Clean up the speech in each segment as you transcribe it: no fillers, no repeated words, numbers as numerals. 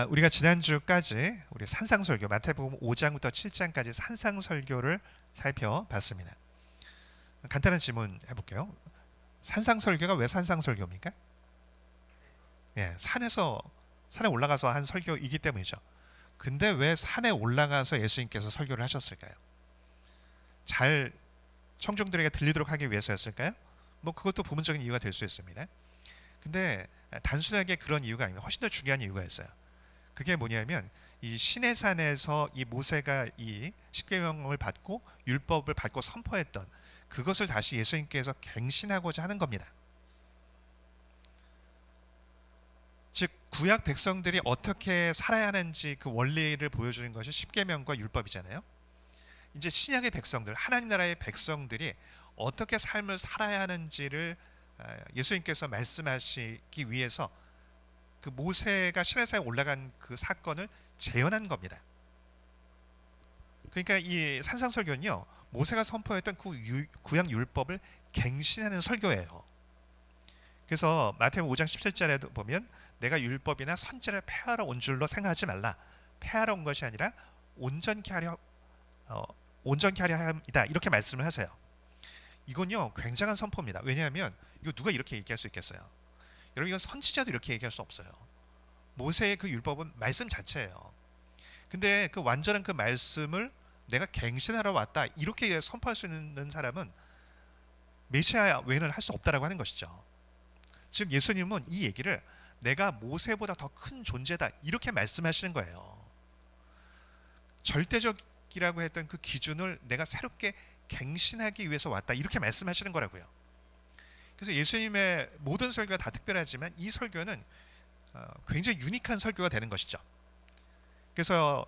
우리가 지난주까지 우리 산상설교 마태복음 5장부터 7장까지 산상설교를 살펴봤습니다. 간단한 질문 해볼게요. 산상설교가 왜 산상설교입니까? 예, 산에 올라가서 한 설교이기 때문이죠. 근데 왜 산에 올라가서 예수님께서 설교를 하셨을까요? 잘 청중들에게 들리도록 하기 위해서였을까요? 뭐 그것도 부분적인 이유가 될 수 있습니다. 근데 단순하게 그런 이유가 아니라 훨씬 더 중요한 이유가 있어요. 그게 뭐냐면 이 시내산에서 이 모세가 이 십계명을 받고 율법을 받고 선포했던 그것을 다시 예수님께서 갱신하고자 하는 겁니다. 즉 구약 백성들이 어떻게 살아야 하는지 그 원리를 보여주는 것이 십계명과 율법이잖아요. 이제 신약의 백성들, 하나님 나라의 백성들이 어떻게 삶을 살아야 하는지를 예수님께서 말씀하시기 위해서 그 모세가 시내산에 올라간 그 사건을 재현한 겁니다. 그러니까 이 산상설교는요, 모세가 선포했던 그 구약 율법을 갱신하는 설교예요. 그래서 마태복음 5장 17절에도 보면 내가 율법이나 선지자를 폐하러 온 줄로 생각하지 말라. 폐하러 온 것이 아니라 온전케 하려 함이다. 이렇게 말씀을 하세요. 이건요 굉장한 선포입니다. 왜냐하면 이거 누가 이렇게 얘기할 수 있겠어요? 여러분 이건 선지자도 이렇게 얘기할 수 없어요. 모세의 그 율법은 말씀 자체예요. 근데 그 완전한 그 말씀을 내가 갱신하러 왔다 이렇게 선포할 수 있는 사람은 메시아 외에는 할 수 없다라고 하는 것이죠. 즉 예수님은 이 얘기를 내가 모세보다 더 큰 존재다 이렇게 말씀하시는 거예요. 절대적이라고 했던 그 기준을 내가 새롭게 갱신하기 위해서 왔다 이렇게 말씀하시는 거라고요. 그래서 예수님의 모든 설교가 다 특별하지만 이 설교는 굉장히 유니크한 설교가 되는 것이죠. 그래서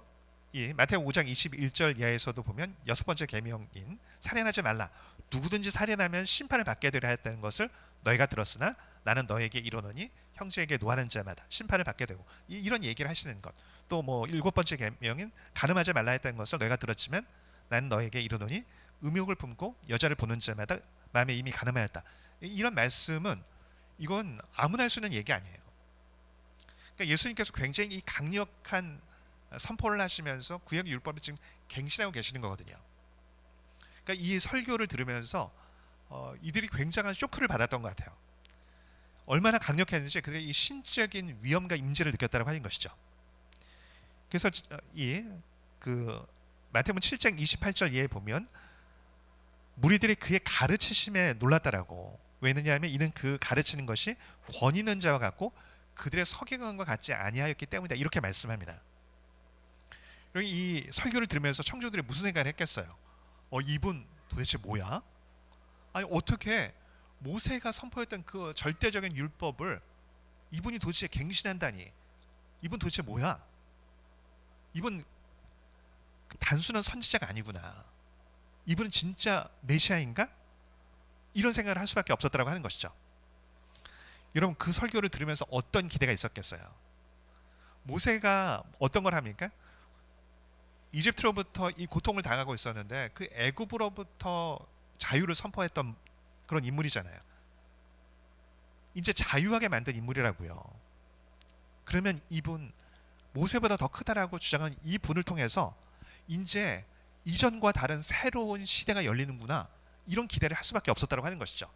이 마태복음 5장 21절 이하에서도 보면 여섯 번째 계명인 살인하지 말라. 누구든지 살인하면 심판을 받게 되려 했다는 것을 너희가 들었으나 나는 너에게 이르노니 형제에게 노하는 자마다 심판을 받게 되고 이런 얘기를 하시는 것. 또 뭐 일곱 번째 계명인 간음하지 말라 했다는 것을 너희가 들었지만 나는 너에게 이르노니 음욕을 품고 여자를 보는 자마다 마음에 이미 간음하였다. 이런 말씀은 이건 아무나 할 수 있는 얘기 아니에요. 그러니까 예수님께서 굉장히 강력한 선포를 하시면서 구약 율법을 지금 갱신하고 계시는 거거든요. 그러니까 이 설교를 들으면서 이들이 굉장한 쇼크를 받았던 것 같아요. 얼마나 강력했는지 그들이 이 신적인 위험과 임재를 느꼈다고 하는 것이죠. 그래서 그 마태복음 7장 28절 이하에 보면 무리들이 그의 가르치심에 놀랐다라고. 왜냐하면 이는 그 가르치는 것이 권 있는 자와 같고 그들의 서기관과 같지 아니하였기 때문이다 이렇게 말씀합니다. 이 설교를 들으면서 청중들이 무슨 생각을 했겠어요? 이분 도대체 뭐야? 아니 어떻게 모세가 선포했던 그 절대적인 율법을 이분이 도대체 갱신한다니? 이분 도대체 뭐야? 이분 단순한 선지자가 아니구나. 이분은 진짜 메시아인가? 이런 생각을 할 수밖에 없었다고 하는 것이죠. 여러분 그 설교를 들으면서 어떤 기대가 있었겠어요? 모세가 어떤 걸 합니까? 이집트로부터 이 고통을 당하고 있었는데 그 애굽으로부터 자유를 선포했던 그런 인물이잖아요. 이제 자유하게 만든 인물이라고요. 그러면 이분 모세보다 더 크다라고 주장한 이 분을 통해서 이제 이전과 다른 새로운 시대가 열리는구나 이런 기대를 할 수밖에 없었다고 하는 것이죠.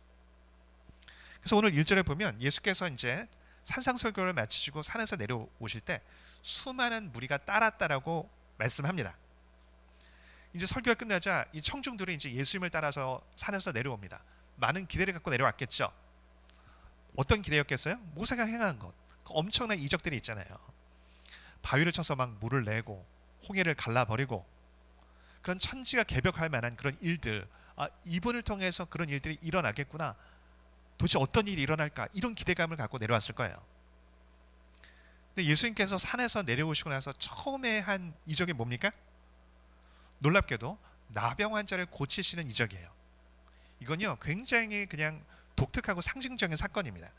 그래서 오늘 1절에 보면 예수께서 이제 산상설교를 마치시고 산에서 내려오실 때 수많은 무리가 따랐다라고 말씀합니다. 이제 설교가 끝나자 이 청중들이 이제 예수님을 따라서 산에서 내려옵니다. 많은 기대를 갖고 내려왔겠죠. 어떤 기대였겠어요? 모세가 행한 것, 그 엄청난 이적들이 있잖아요. 바위를 쳐서 막 물을 내고 홍해를 갈라버리고 그런 천지가 개벽할 만한 그런 일들, 이분을 통해서 그런 일들이 일어나겠구나. 도대체 어떤 일이 일어날까? 이런 기대감을 갖고 내려왔을 거예요. 근데 예수님께서 산에서 내려오시고 나서 처음에 한 이적이 뭡니까? 놀랍게도 나병 환자를 고치시는 이적이에요. 이건요 굉장히 그냥 독특하고 상징적인 사건입니다.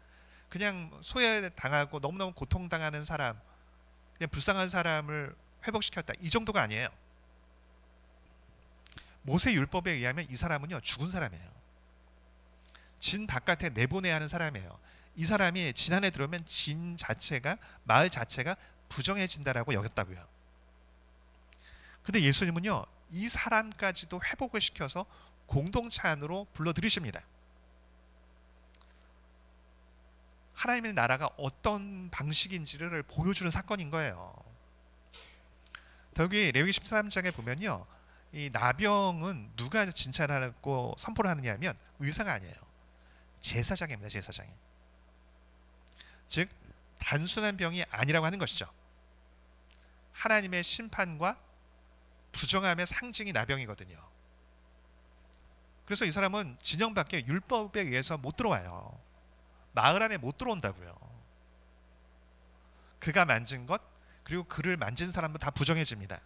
그냥 소외당하고 너무너무 고통당하는 사람, 그냥 불쌍한 사람을 회복시켰다 이 정도가 아니에요. 모세 율법에 의하면 이 사람은요 죽은 사람이에요. 진 바깥에 내보내야 하는 사람이에요. 이 사람이 진 안에 들어오면 진 자체가, 마을 자체가 부정해진다라고 여겼다고요. 근데 예수님은요, 이 사람까지도 회복을 시켜서 공동체 안으로 불러들이십니다. 하나님의 나라가 어떤 방식인지를 보여주는 사건인 거예요. 여기 레위기 13장에 보면요, 이 나병은 누가 진찰하고 선포를 하느냐 하면 의사가 아니에요. 제사장입니다. 제사장이. 즉 단순한 병이 아니라고 하는 것이죠. 하나님의 심판과 부정함의 상징이 나병이거든요. 그래서 이 사람은 진영 밖에 율법에 의해서 못 들어와요. 마을 안에 못 들어온다고요. 그가 만진 것, 그리고 그를 만진 사람도 다 부정해집니다.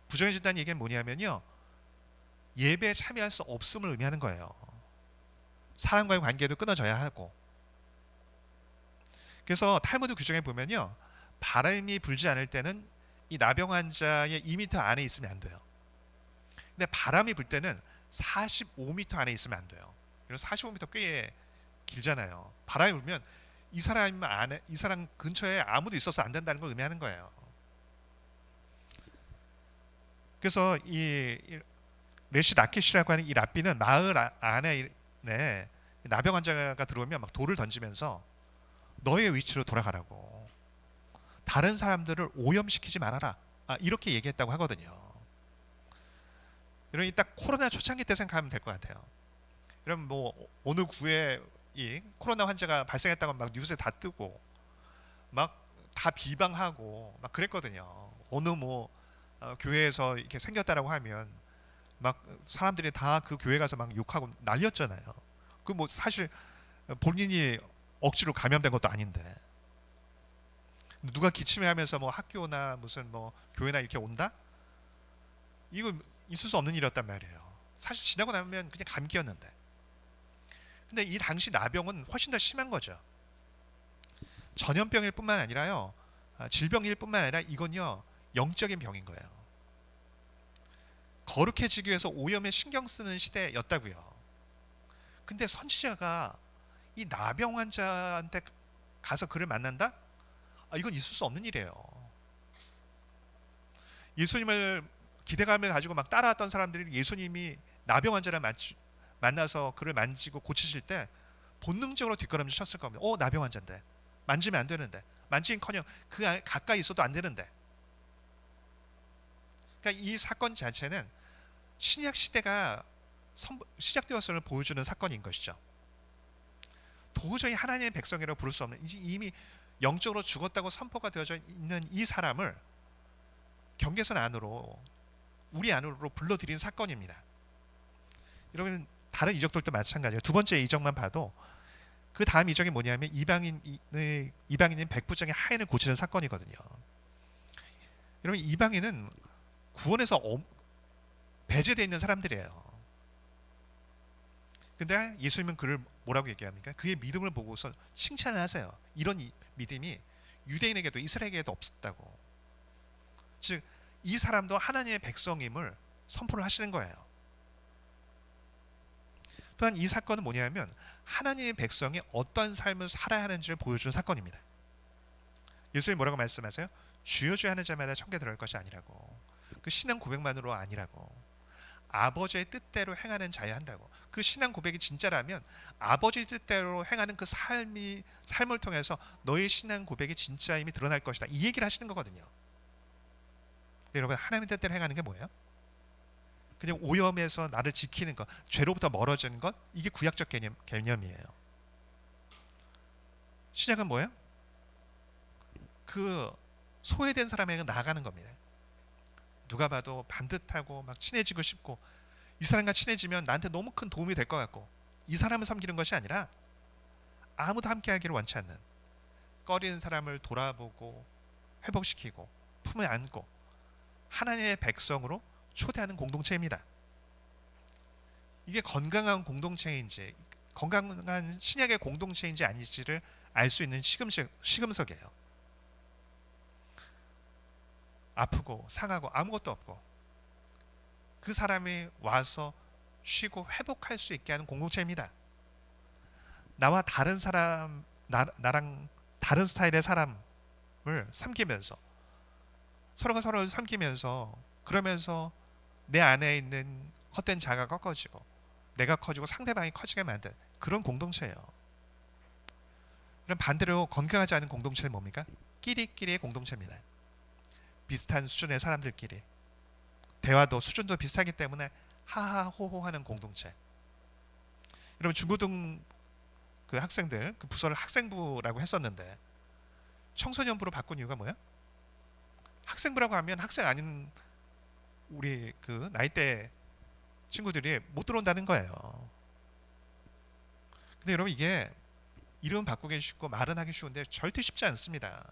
부정해진다는 얘기는 뭐냐면요, 예배에 참여할 수 없음을 의미하는 거예요. 사람과의 관계도 끊어져야 하고. 그래서 탈무드 규정에 보면요, 바람이 불지 않을 때는 이 나병 환자의 2m 안에 있으면 안 돼요. 근데 바람이 불 때는 45m 안에 있으면 안 돼요. 45m 꽤 길잖아요. 바람이 불면 이 사람 근처에 아무도 있어서 안 된다는 걸 의미하는 거예요. 그래서 이 레시 라켓이라고 하는 이 랍비는 마을 안에 나병 환자가 들어오면 막 돌을 던지면서 너의 위치로 돌아가라고, 다른 사람들을 오염시키지 말아라, 이렇게 얘기했다고 하거든요. 이런 딱 코로나 초창기 때 생각하면 될 것 같아요. 이런 뭐 어느 구에 이 코로나 환자가 발생했다고 막 뉴스에 다 뜨고 막 다 비방하고 막 그랬거든요. 어느 뭐 교회에서 이렇게 생겼다라고 하면 막 사람들이 다 그 교회 가서 막 욕하고 난리였잖아요. 그 뭐 사실 본인이 억지로 감염된 것도 아닌데 누가 기침해 하면서 뭐 학교나 무슨 뭐 교회나 이렇게 온다? 이거 있을 수 없는 일이었단 말이에요. 사실 지나고 나면 그냥 감기였는데. 근데 이 당시 나병은 훨씬 더 심한 거죠. 전염병일 뿐만 아니라요, 질병일 뿐만 아니라 이건요, 영적인 병인 거예요. 거룩해지기 위해서 오염에 신경 쓰는 시대였다고요. 근데 선지자가 이 나병 환자한테 가서 그를 만난다? 이건 있을 수 없는 일이에요. 예수님을 기대감을 가지고 막 따라왔던 사람들이 예수님이 나병 환자를 만나서 그를 만지고 고치실 때 본능적으로 뒷걸음질 쳤을 겁니다. 나병 환자인데 만지면 안 되는데, 만지긴커녕 그 가까이 있어도 안 되는데. 그러니까 이 사건 자체는 신약 시대가 시작되었음을 보여주는 사건인 것이죠. 도저히 하나님의 백성이라고 부를 수 없는, 이미 영적으로 죽었다고 선포가 되어져 있는 이 사람을 경계선 안으로, 우리 안으로 불러들인 사건입니다. 여러분, 다른 이적들도 마찬가지예요. 두 번째 이적만 봐도 그 다음 이적이 뭐냐면 이방인인 백부장의 하인을 고치는 사건이거든요. 여러분, 이방인은 구원에서 배제되어 있는 사람들이에요. 근데 예수님은 그를 뭐라고 얘기합니까? 그의 믿음을 보고서 칭찬을 하세요. 이런 믿음이 유대인에게도 이스라엘에게도 없었다고. 즉 이 사람도 하나님의 백성임을 선포를 하시는 거예요. 또한 이 사건은 뭐냐면 하나님의 백성이 어떤 삶을 살아야 하는지를 보여주는 사건입니다. 예수님이 뭐라고 말씀하세요? 주여 주여 하는 자마다 천국에 들어갈 것이 아니라고. 그 신앙 고백만으로 아니라고. 아버지의 뜻대로 행하는 자야 한다고. 그 신앙 고백이 진짜라면 아버지의 뜻대로 행하는 그 삶을 통해서 너의 신앙 고백이 진짜임이 드러날 것이다, 이 얘기를 하시는 거거든요. 근데 여러분, 하나님의 뜻대로 행하는 게 뭐예요? 그냥 오염에서 나를 지키는 것, 죄로부터 멀어지는 것, 이게 구약적 개념이에요. 신약은 뭐예요? 그 소외된 사람에게 나아가는 겁니다. 누가 봐도 반듯하고 막 친해지고 싶고, 이 사람과 친해지면 나한테 너무 큰 도움이 될 것 같고, 이 사람을 섬기는 것이 아니라 아무도 함께 하기를 원치 않는, 꺼리는 사람을 돌아보고 회복시키고 품에 안고 하나님의 백성으로 초대하는 공동체입니다. 이게 건강한 공동체인지, 건강한 신약의 공동체인지 아닌지를 알 수 있는 시금석이에요. 아프고 상하고 아무것도 없고 그 사람이 와서 쉬고 회복할 수 있게 하는 공동체입니다. 나와 다른 사람, 나랑 다른 스타일의 사람을 섬기면서 서로가 서로를 섬기면서 그러면서 내 안에 있는 헛된 자아가 꺾어지고 내가 커지고 상대방이 커지게 만든 그런 공동체예요. 그럼 반대로 건강하지 않은 공동체는 뭡니까? 끼리끼리의 공동체입니다. 비슷한 수준의 사람들끼리 대화도 수준도 비슷하기 때문에 하하호호 하는 공동체. 여러분 중고등 그 학생들 그 부서를 학생부라고 했었는데 청소년부로 바꾼 이유가 뭐야? 학생부라고 하면 학생 아닌 우리 그 나이대 친구들이 못 들어온다는 거예요. 근데 여러분 이게 이름 바꾸기 쉽고 말은 하기 쉬운데 절대 쉽지 않습니다.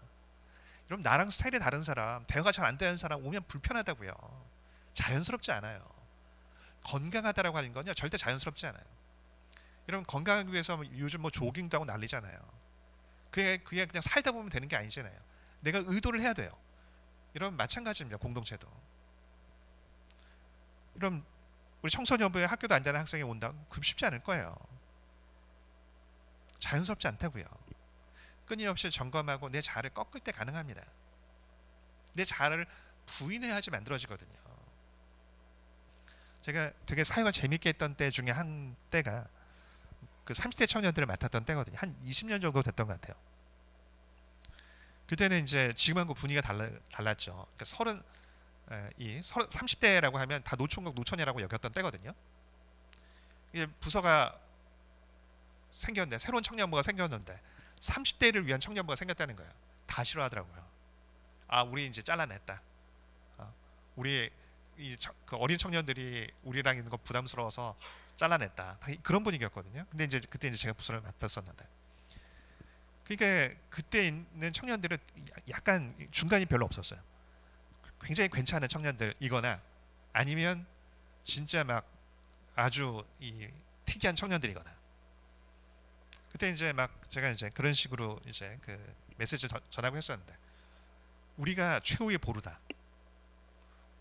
여러분 나랑 스타일이 다른 사람, 대화가 잘 안 되는 사람 오면 불편하다고요. 자연스럽지 않아요. 건강하다라고 하는 건요 절대 자연스럽지 않아요. 여러분 건강하기 위해서 요즘 뭐 조깅도 하고 난리잖아요. 그게 그냥 살다 보면 되는 게 아니잖아요. 내가 의도를 해야 돼요. 여러분 마찬가지입니다. 공동체도. 여러분 우리 청소년부에 학교도 안 다니는 학생이 온다? 그럼 쉽지 않을 거예요. 자연스럽지 않다고요. 끊임없이 점검하고 내 자아를 꺾을 때 가능합니다. 내 자아를 부인해야지 만들어지거든요. 제가 되게 사회가 재밌게 했던 때 중에 한 때가 그 30대 청년들을 맡았던 때거든요. 한 20년 정도 됐던 것 같아요. 그때는 이제 지금하고 분위기가 달랐죠. 그러니까 30대라고 하면 다 노총각 노처녀라고 여겼던 때거든요. 이게 부서가 생겼는데 새로운 청년부가 생겼는데 30대를 위한 청년부가 생겼다는 거예요. 다 싫어하더라고요. 아, 우리 이제 잘라냈다. 우리 그 어린 청년들이 우리랑 있는 거 부담스러워서 잘라냈다. 그런 분위기였거든요. 근데 이제 그때 이제 제가 부서를 맡았었는데, 그러니까 그때 있는 청년들은 약간 중간이 별로 없었어요. 굉장히 괜찮은 청년들이거나 아니면 진짜 막 아주 이 특이한 청년들이거나. 그때 이제 막 제가 이제 그런 식으로 이제 그 메시지를 전하고 했었는데, 우리가 최후의 보루다.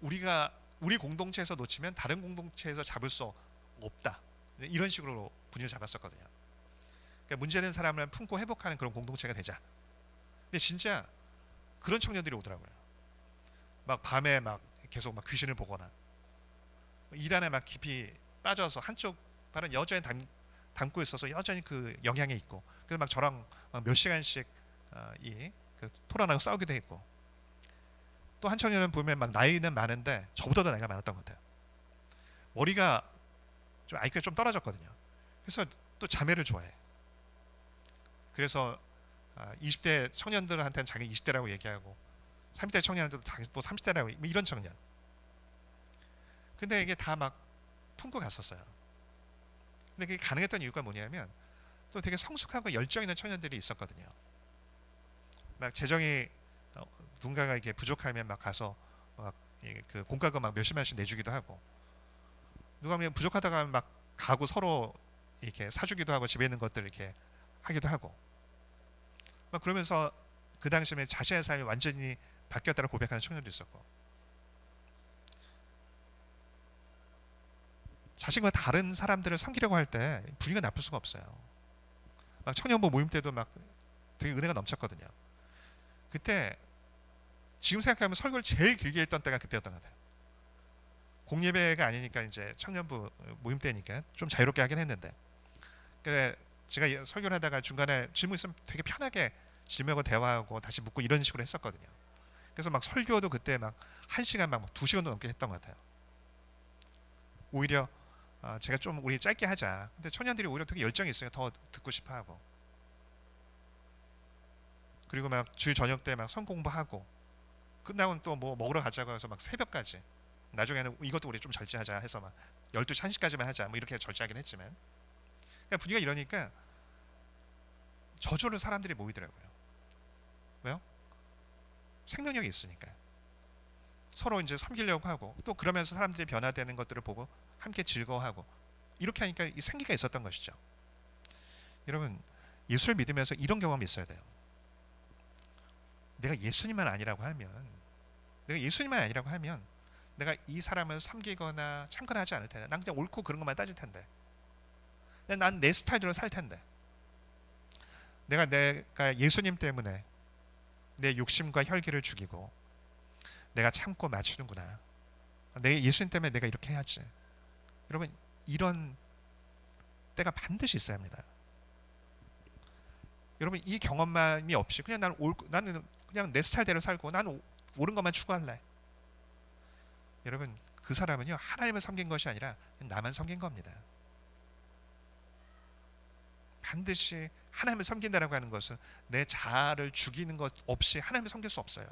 우리가 우리 공동체에서 놓치면 다른 공동체에서 잡을 수 없다. 이런 식으로 분위기를 잡았었거든요. 그러니까 문제된 사람을 품고 회복하는 그런 공동체가 되자. 근데 진짜 그런 청년들이 오더라고요. 막 밤에 막 계속 막 귀신을 보거나 이단에 막 깊이 빠져서 한쪽 발은 여전히 담고 있어서 여전히 그 영향이 있고, 그래서 막 저랑 막 몇 시간씩 그 토론하고 싸우기도 했고, 또 한 청년은 보면 막 나이는 많은데 저보다도 나이가 많았던 것 같아요. 머리가 좀 IQ가 좀 떨어졌거든요. 그래서 또 자매를 좋아해. 그래서 20대 청년들한테는 자기 20대라고 얘기하고 30대 청년한테도 자기 또 30대라고 이런 청년. 근데 이게 다 막 품고 갔었어요. 근데 그게 가능했던 이유가 뭐냐면 또 되게 성숙하고 열정 있는 청년들이 있었거든요. 막 재정이 누군가가 이렇게 부족하면 막 가서 막 그 공과금 막 몇십만 원씩 내주기도 하고, 누가 하면 부족하다가 하면 막 가구 서로 이렇게 사주기도 하고 집에 있는 것들 이렇게 하기도 하고, 막 그러면서 그 당시에 자신의 삶이 완전히 바뀌었다고 고백하는 청년도 있었고, 자신과 다른 사람들을 섬기려고 할 때 분위기가 나쁠 수가 없어요. 막 청년부 모임 때도 막 되게 은혜가 넘쳤거든요. 그때 지금 생각하면 설교를 제일 길게 했던 때가 그때였던 것 같아요. 공예배가 아니니까 이제 청년부 모임 때니까 좀 자유롭게 하긴 했는데, 그러니까 제가 설교를 하다가 중간에 질문 있으면 되게 편하게 질문하고 대화하고 다시 묻고 이런 식으로 했었거든요. 그래서 막 설교도 그때 막 1시간 막 2시간도 넘게 했던 것 같아요. 오히려 제가 좀 우리 짧게 하자. 근데 청년들이 오히려 되게 열정이 있어요. 더 듣고 싶어 하고. 그리고 막 주일 저녁 때 막 성공부하고 끝나고는 또 뭐 먹으러 가자고 해서 막 새벽까지, 나중에는 이것도 우리 좀 절제하자 해서 막 12시 1시까지만 하자 뭐 이렇게 절제하긴 했지만, 그러니까 분위기가 이러니까 저절로 사람들이 모이더라고요. 왜요? 생명력이 있으니까 서로 이제 섬기려고 하고, 또 그러면서 사람들이 변화되는 것들을 보고 함께 즐거워하고, 이렇게 하니까 이 생기가 있었던 것이죠. 여러분 예수를 믿으면서 이런 경험이 있어야 돼요. 내가 예수님만 아니라고 하면 내가 이 사람을 섬기거나 참관하지 않을 텐데, 난 그냥 옳고 그런 것만 따질 텐데, 난 내 스타일대로 살 텐데, 내가 예수님 때문에 내 욕심과 혈기를 죽이고 내가 참고 맞추는구나. 내 예수님 때문에 내가 이렇게 해야지. 여러분, 이런 때가 반드시 있어야 합니다. 여러분, 이 경험만이 없이 그냥 나는 그냥 내 스타일대로 살고 나는 옳은 것만 추구할래. 여러분, 그 사람은요, 하나님을 섬긴 것이 아니라 나만 섬긴 겁니다. 반드시 하나님을 섬긴다라고 하는 것은 내 자아를 죽이는 것 없이 하나님을 섬길 수 없어요.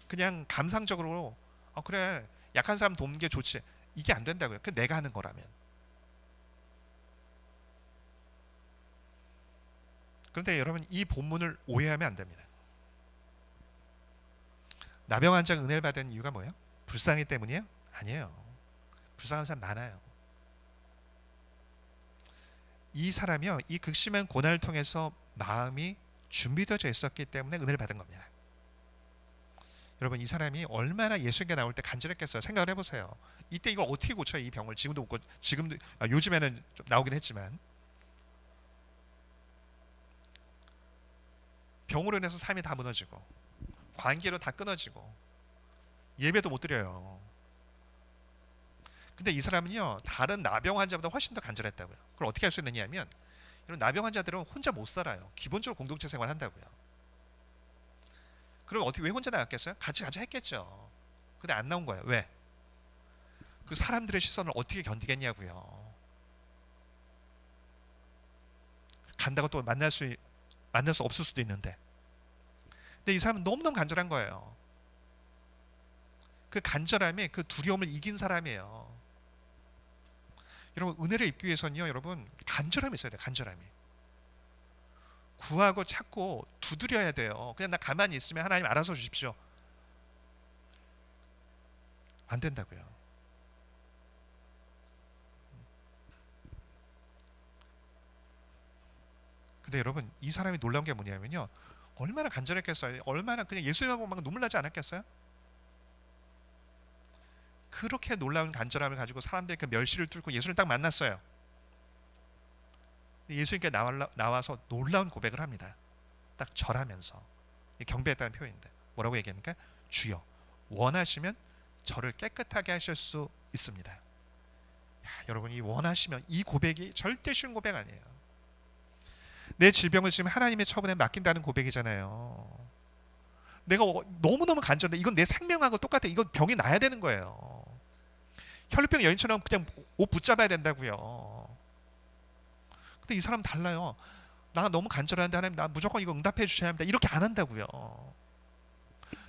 그냥 감상적으로 그래, 약한 사람 돕는 게 좋지, 이게 안 된다고요. 그 내가 하는 거라면. 그런데 여러분, 이 본문을 오해하면 안 됩니다. 나병 환자가 은혜를 받은 이유가 뭐예요? 불쌍하기 때문이에요? 아니에요. 불쌍한 사람 많아요. 이 사람이요, 이 극심한 고난을 통해서 마음이 준비되어져 있었기 때문에 은혜를 받은 겁니다. 여러분, 이 사람이 얼마나 예수님께 나올 때 간절했겠어요. 생각을 해보세요. 이때 이걸 어떻게 고쳐요? 이 병을 지금도 못 고쳐. 지금도 요즘에는 좀 나오긴 했지만 병으로 인해서 삶이 다 무너지고 관계로 다 끊어지고 예배도 못 드려요. 근데 이 사람은요, 다른 나병 환자보다 훨씬 더 간절했다고요. 그걸 어떻게 할 수 있느냐 하면, 이런 나병 환자들은 혼자 못 살아요. 기본적으로 공동체 생활 한다고요. 그럼 어떻게, 왜 혼자 나갔겠어요? 같이 했겠죠. 근데 안 나온 거예요. 왜? 그 사람들의 시선을 어떻게 견디겠냐고요. 간다고 또 만날 수 없을 수도 있는데. 근데 이 사람은 너무너무 간절한 거예요. 그 간절함이 그 두려움을 이긴 사람이에요. 여러분, 은혜를 입기 위해서는요, 여러분, 간절함이 있어야 돼요. 간절함이. 구하고 찾고 두드려야 돼요. 그냥 나 가만히 있으면 하나님 알아서 주십시오. 안 된다고요. 근데 여러분, 이 사람이 놀라운 게 뭐냐면요, 얼마나 간절했겠어요. 얼마나 그냥 예수님만 보면 막 눈물 나지 않았겠어요? 그렇게 놀라운 간절함을 가지고 사람들이 그 멸시를 뚫고 예수를 딱 만났어요. 예수님께 나와서 놀라운 고백을 합니다. 딱 절하면서. 경배했다는 표현인데 뭐라고 얘기합니까? 주여, 원하시면 저를 깨끗하게 하실 수 있습니다. 야, 여러분, 이 원하시면, 이 고백이 절대 쉬운 고백 아니에요. 내 질병을 지금 하나님의 처분에 맡긴다는 고백이잖아요. 내가 너무너무 간절해. 이건 내 생명하고 똑같아. 이건 병이 나야 되는 거예요. 혈루병 여인처럼 그냥 옷 붙잡아야 된다고요. 근데 이 사람 달라요. 나 너무 간절한데 하나님, 나 무조건 이거 응답해 주셔야 합니다. 이렇게 안 한다고요.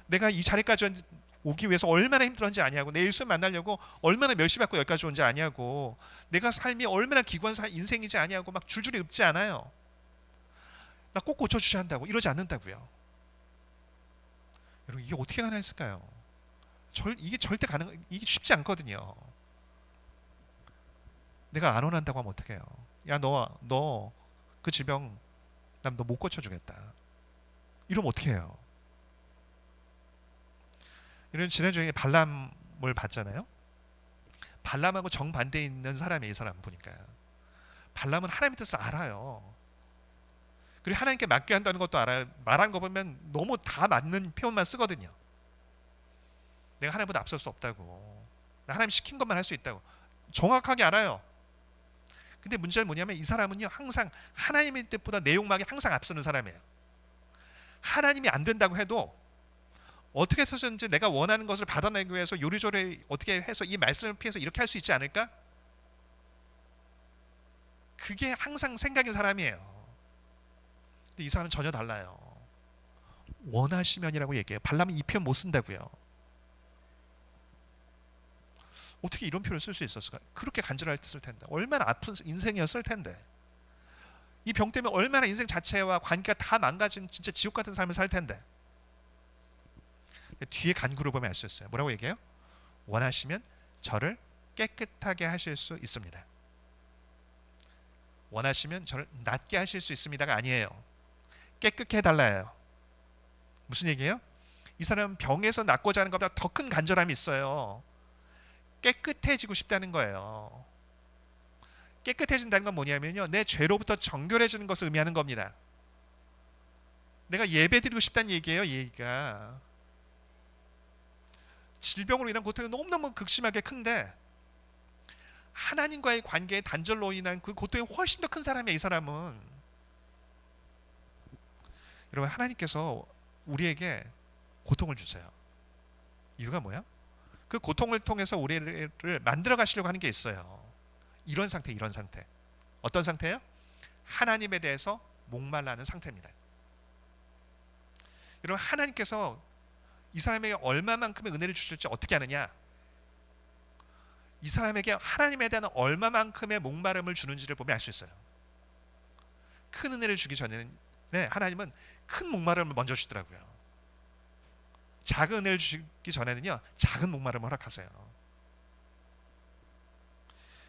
내가 이 자리까지 오기 위해서 얼마나 힘들었는지 아냐고, 내 예수님 만나려고 얼마나 멸시받고 여기까지 온지 아냐고, 내가 삶이 얼마나 기구한 인생이지 아냐고 막 줄줄이 읊지 않아요. 나 꼭 고쳐주셔야 한다고 이러지 않는다고요. 여러분, 이게 어떻게 가능했을까요? 이게 절대 이게 쉽지 않거든요. 내가 안 원한다고 하면 어떡해요? 야, 너 그 질병 난 너 못 고쳐주겠다. 이러면 어떻게 해요? 이런 지난주에 발람을 봤잖아요. 발람하고 정반대에 있는 사람이 이 사람 보니까. 발람은 하나님의 뜻을 알아요. 그리고 하나님께 맡겨야 한다는 것도 알아요. 말한 거 보면 너무 다 맞는 표현만 쓰거든요. 내가 하나님보다 앞설 수 없다고, 나 하나님 시킨 것만 할 수 있다고 정확하게 알아요. 근데 문제는 뭐냐면, 이 사람은요, 항상 하나님의 뜻보다 내용막이 항상 앞서는 사람이에요. 하나님이 안 된다고 해도 어떻게 해서든지 내가 원하는 것을 받아내기 위해서 요리조리 어떻게 해서 이 말씀을 피해서 이렇게 할 수 있지 않을까? 그게 항상 생각인 사람이에요. 근데 이 사람은 전혀 달라요. 원하시면이라고 얘기해요. 발람은 이 표현 못 쓴다고요. 어떻게 이런 표현을 쓸 수 있었을까? 그렇게 간절했을 텐데, 얼마나 아픈 인생이었을 텐데, 이 병 때문에 얼마나 인생 자체와 관계가 다 망가진 진짜 지옥 같은 삶을 살 텐데. 뒤에 간구를 보면 알 수 있어요. 뭐라고 얘기해요? 원하시면 저를 깨끗하게 하실 수 있습니다. 원하시면 저를 낫게 하실 수 있습니다가 아니에요. 깨끗해 달라요. 무슨 얘기예요? 이 사람은 병에서 낫고자 하는 것보다 더 큰 간절함이 있어요. 깨끗해지고 싶다는 거예요. 깨끗해진다는 건 뭐냐면요, 내 죄로부터 정결해지는 것을 의미하는 겁니다. 내가 예배드리고 싶다는 얘기예요. 이 얘기가 질병으로 인한 고통이 너무너무 극심하게 큰데 하나님과의 관계의 단절로 인한 그 고통이 훨씬 더 큰 사람이야, 이 사람은. 여러분, 하나님께서 우리에게 고통을 주세요. 이유가 뭐야? 그 고통을 통해서 우리를 만들어 가시려고 하는 게 있어요. 이런 상태, 이런 상태. 어떤 상태예요? 하나님에 대해서 목말라하는 상태입니다. 여러분, 하나님께서 이 사람에게 얼마만큼의 은혜를 주실지 어떻게 아느냐? 이 사람에게 하나님에 대한 얼마만큼의 목마름을 주는지를 보면 알 수 있어요. 큰 은혜를 주기 전에는 하나님은 큰 목마름을 먼저 주시더라고요. 작은 은혜를 주시기 전에는요, 작은 목마름을 허락하세요.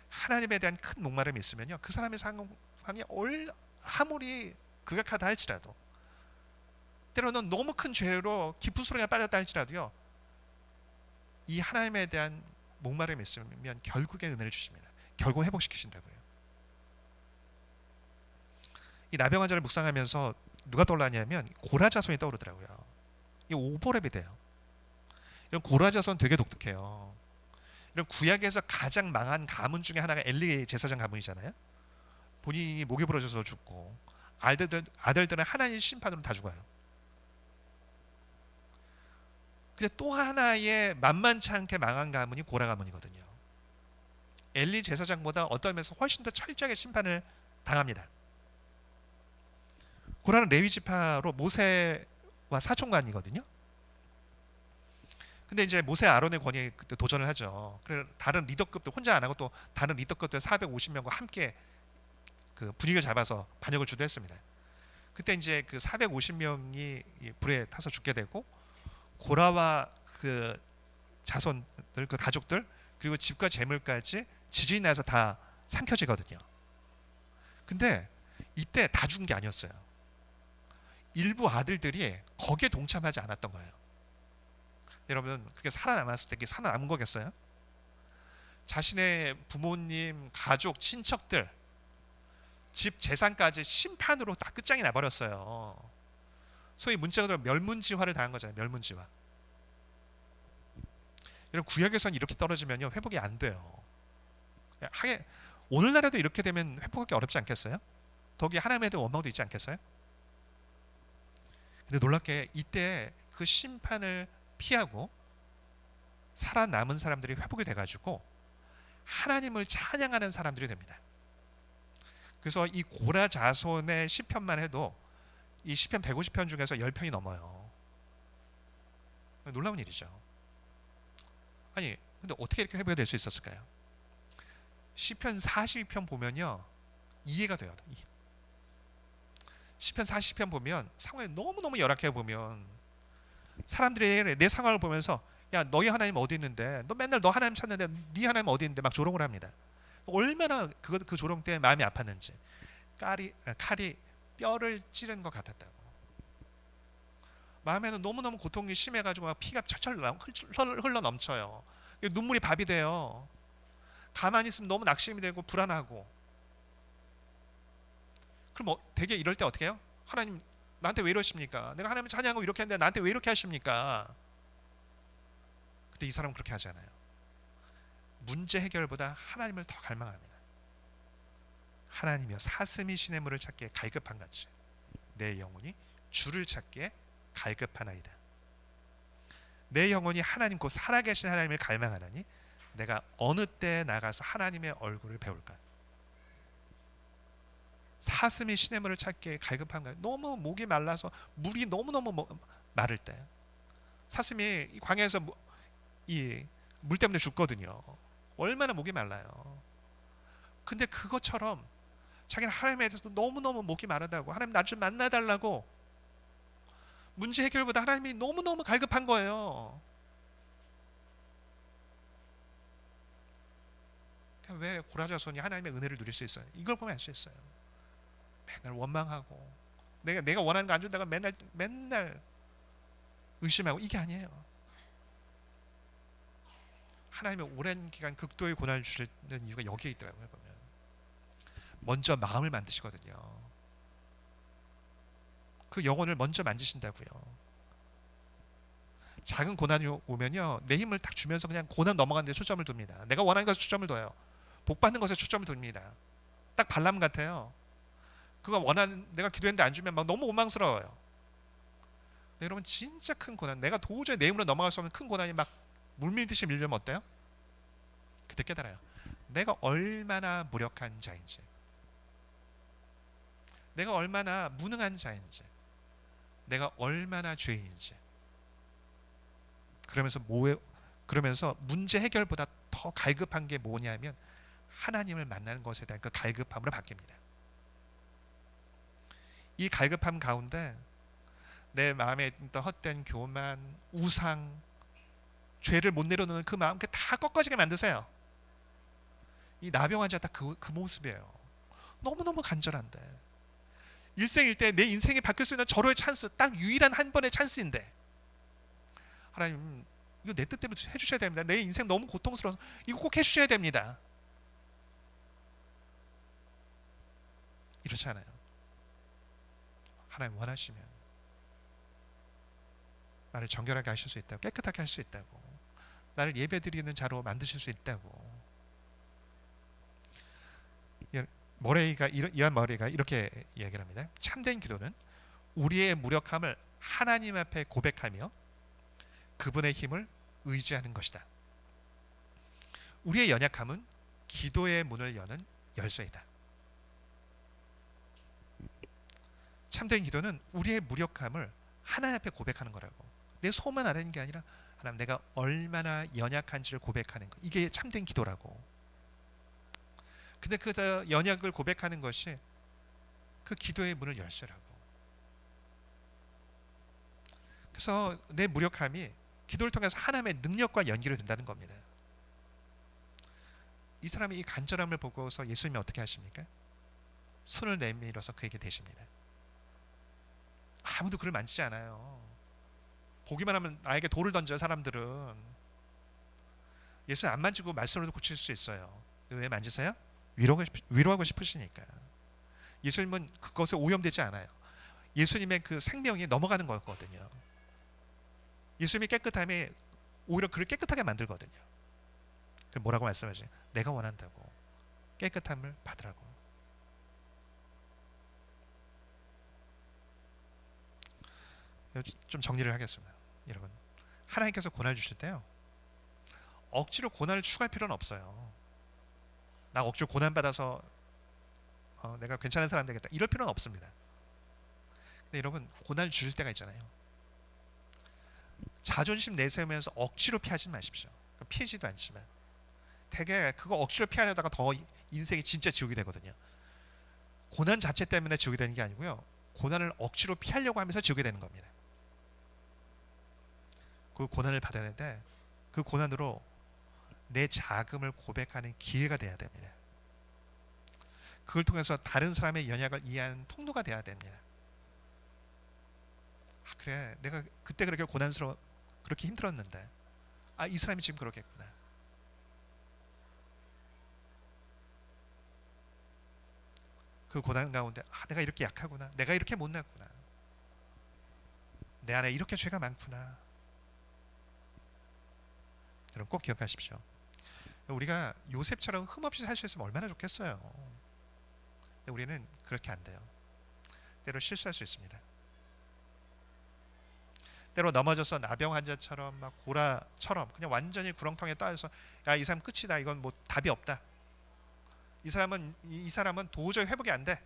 하나님에 대한 큰 목마름이 있으면요, 그 사람의 상황이 아무리 극악하다 할지라도, 때로는 너무 큰 죄로 깊은 수렁에 빠졌다 할지라도요, 이 하나님에 대한 목마름이 있으면 결국에 은혜를 주십니다. 결국 회복시키신다고요. 이 나병 환자를 묵상하면서 누가 떠올랐냐면 고라자손이 떠오르더라고요. 이 오버랩이 돼요. 이런 고라자손 되게 독특해요. 이런 구약에서 가장 망한 가문 중에 하나가 엘리 제사장 가문이잖아요. 본인이 목이 부러져서 죽고 아들들은 하나님 심판으로 다 죽어요. 근데 또 하나의 만만치 않게 망한 가문이 고라 가문이거든요. 엘리 제사장보다 어떤 면에서 훨씬 더 철저하게 심판을 당합니다. 고라는 레위 지파로 모세와 사촌간이거든요. 근데 이제 모세 아론의 권위에 그때 도전을 하죠. 그래서 다른 리더급들 혼자 안 하고 또 다른 리더급들 450명과 함께 그 분위기를 잡아서 반역을 주도했습니다. 그때 이제 그 450명이 불에 타서 죽게 되고 고라와 그 자손들, 그 가족들, 그리고 집과 재물까지 지진이 나서 다 삼켜지거든요. 근데 이때 다 죽은 게 아니었어요. 일부 아들들이 거기에 동참하지 않았던 거예요. 여러분, 그렇게 살아남았을 때 살아남은 거겠어요? 자신의 부모님, 가족, 친척들, 집 재산까지 심판으로 다 끝장이 나버렸어요. 소위 문자로 멸문지화를 당한 거잖아요. 멸문지화. 이런 구약에서는 이렇게 떨어지면요, 회복이 안 돼요. 하게 오늘날에도 이렇게 되면 회복하기 어렵지 않겠어요? 더욱이 하나님에 대한 원망도 있지 않겠어요? 근데 놀랍게 이때 그 심판을 피하고 살아남은 사람들이 회복이 돼가지고 하나님을 찬양하는 사람들이 됩니다. 그래서 이 고라 자손의 시편만 해도 이 시편 150편 중에서 10편이 넘어요. 놀라운 일이죠. 아니, 근데 어떻게 이렇게 회복이 될 수 있었을까요? 시편 42편 보면요, 이해가 돼요. 시편 40편 보면 상황이 너무너무 열악해 보면 사람들이 내 상황을 보면서 야, 너희 하나님 어디 있는데? 너 맨날 너 하나님 찾는데 네 하나님 어디 있는데? 막 조롱을 합니다. 얼마나 그 조롱 때문에 마음이 아팠는지. 칼이 뼈를 찌른 것 같았다고. 마음에는 너무너무 고통이 심해가지고 막 피가 철철 흘러 넘쳐요. 눈물이 밥이 돼요. 가만히 있으면 너무 낙심이 되고 불안하고. 그럼 되게 이럴 때 어떻게 해요? 하나님 나한테 왜 이러십니까? 내가 하나님을 찬양하고 이렇게 하는데 나한테 왜 이렇게 하십니까? 근데 이 사람은 그렇게 하지 않아요. 문제 해결보다 하나님을 더 갈망합니다. 하나님이여 사슴이 시냇물을 찾기에 갈급한 같이 내 영혼이 주를 찾기에 갈급하나이다. 내 영혼이 하나님 곧 살아계신 하나님을 갈망하나니 내가 어느 때에 나가서 하나님의 얼굴을 배울까? 사슴이 시냇물을 찾기에 갈급한가요? 너무 목이 말라서 물이 너무너무 마를 때 사슴이 이 광야에서 이 물 때문에 죽거든요. 얼마나 목이 말라요. 근데 그것처럼 자기는 하나님에 대해서 너무너무 목이 마르다고 하나님 나 좀 만나달라고 문제 해결보다 하나님이 너무너무 갈급한 거예요. 왜 고라자손이 하나님의 은혜를 누릴 수 있어요? 이걸 보면 알 수 있어요. 맨날 원망하고 내가 원하는 거 안 준다고 맨날 의심하고 이게 아니에요. 하나님의 오랜 기간 극도의 고난을 주시는 이유가 여기에 있더라고요. 보면 먼저 마음을 만드시거든요. 그 영혼을 먼저 만지신다고요. 작은 고난이 오면요, 내 힘을 딱 주면서 그냥 고난 넘어가는 데 초점을 둡니다. 내가 원하는 것에 초점을 둬요. 복 받는 것에 초점을 둡니다. 딱 발람 같아요. 그거 원하는, 내가 기도했는데 안 주면 막 너무 원망스러워요. 근데 여러분, 진짜 큰 고난, 내가 도저히 내 힘으로 넘어갈 수 없는 큰 고난이 막 물밀듯이 밀려면 어때요? 그때 깨달아요. 내가 얼마나 무력한 자인지, 내가 얼마나 무능한 자인지, 내가 얼마나 죄인인지. 그러면서 문제 해결보다 더 갈급한 게 뭐냐면 하나님을 만나는 것에 대한 그 갈급함으로 바뀝니다. 이 갈급함 가운데 내 마음에 있던 헛된 교만, 우상, 죄를 못 내려놓는 그 마음, 다 꺾어지게 만드세요. 이 나병 환자 딱 그 모습이에요. 너무너무 간절한데, 일생일 때 내 인생이 바뀔 수 있는 절호의 찬스, 딱 유일한 한 번의 찬스인데, 하나님 이거 내 뜻대로 해주셔야 됩니다. 내 인생 너무 고통스러워서 이거 꼭 해주셔야 됩니다. 이렇지 않아요. 하나님 원하시면 나를 정결하게 하실 수 있다고, 깨끗하게 할 수 있다고, 나를 예배드리는 자로 만드실 수 있다고. 이안 머레이가 이렇게 이야기를 합니다. 참된 기도는 우리의 무력함을 하나님 앞에 고백하며 그분의 힘을 의지하는 것이다. 우리의 연약함은 기도의 문을 여는 열쇠이다. 참된 기도는 우리의 무력함을 하나님 앞에 고백하는 거라고. 내 소만 아는 게 아니라 하나님, 내가 얼마나 연약한지를 고백하는 것, 이게 참된 기도라고. 근데 그 연약을 고백하는 것이 그 기도의 문을 열쇠라고. 그래서 내 무력함이 기도를 통해서 하나님의 능력과 연결이 된다는 겁니다. 이 사람이 이 간절함을 보고서 예수님이 어떻게 하십니까? 손을 내밀어서 그에게 대십니다. 아무도 그를 만지지 않아요. 보기만 하면 나에게 돌을 던져요. 사람들은. 예수는 안 만지고 말씀으로도 고칠 수 있어요. 왜 만지세요? 위로하고 싶으시니까. 예수님은 그것에 오염되지 않아요. 예수님의 그 생명이 넘어가는 거였거든요. 예수님의 깨끗함이 오히려 그를 깨끗하게 만들거든요. 그럼 뭐라고 말씀하지? 내가 원한다고. 깨끗함을 받으라고. 좀 정리를 하겠습니다. 여러분, 하나님께서 고난을 주실 때요, 억지로 고난을 추구할 필요는 없어요. 나 억지로 고난받아서 내가 괜찮은 사람 되겠다, 이럴 필요는 없습니다. 근데 여러분, 고난을 주실 때가 있잖아요. 자존심 내세우면서 억지로 피하지 마십시오. 피하지도 않지만 되게 그거 억지로 피하려다가 더 인생이 진짜 지옥이 되거든요. 고난 자체 때문에 지옥이 되는 게 아니고요, 고난을 억지로 피하려고 하면서 지옥이 되는 겁니다. 그 고난을 받아내는데 그 고난으로 내 자금을 고백하는 기회가 돼야 됩니다. 그걸 통해서 다른 사람의 연약을 이해하는 통로가 돼야 됩니다. 아, 그래, 내가 그때 그렇게 그렇게 힘들었는데, 이 사람이 지금 그렇겠구나. 그 고난 가운데 내가 이렇게 약하구나, 내가 이렇게 못났구나, 내 안에 이렇게 죄가 많구나. 여러분, 꼭 기억하십시오. 우리가 요셉처럼 흠없이 살 수 있으면 얼마나 좋겠어요. 근데 우리는 그렇게 안 돼요. 때로 실수할 수 있습니다. 때로 넘어져서 나병 환자처럼, 막 고라처럼 그냥 완전히 구렁텅이에 떠서, 야, 이 사람 끝이다, 이건 뭐 답이 없다, 이 사람은 도저히 회복이 안 돼.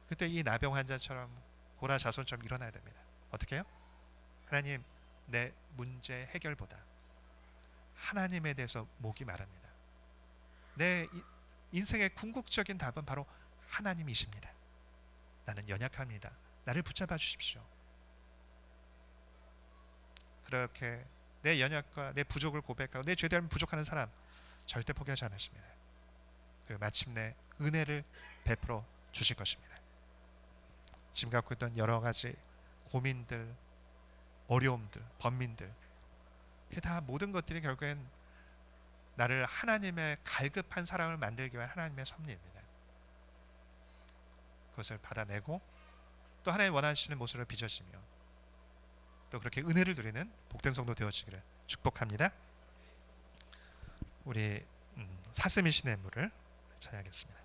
그때 이 나병 환자처럼, 고라 자손처럼 일어나야 됩니다. 어떻게 해요? 하나님, 내 문제 해결보다 하나님에 대해서 목이 마릅니다. 내 인생의 궁극적인 답은 바로 하나님이십니다. 나는 연약합니다. 나를 붙잡아 주십시오. 그렇게 내 연약과 내 부족을 고백하고 내 죄대로 부족하는 사람 절대 포기하지 않으십니다. 그리고 마침내 은혜를 베풀어 주실 것입니다. 지금 갖고 있던 여러 가지 고민들, 어려움들, 번민들, 그게 다 모든 것들이 결국엔 나를 하나님의 갈급한 사람을 만들기 위한 하나님의 섭리입니다. 그것을 받아내고 또 하나님 원하시는 모습을 빚어지며 또 그렇게 은혜를 누리는 복된 성도 되어지기를 축복합니다. 우리 사슴이 신의 물을 찬양하겠습니다.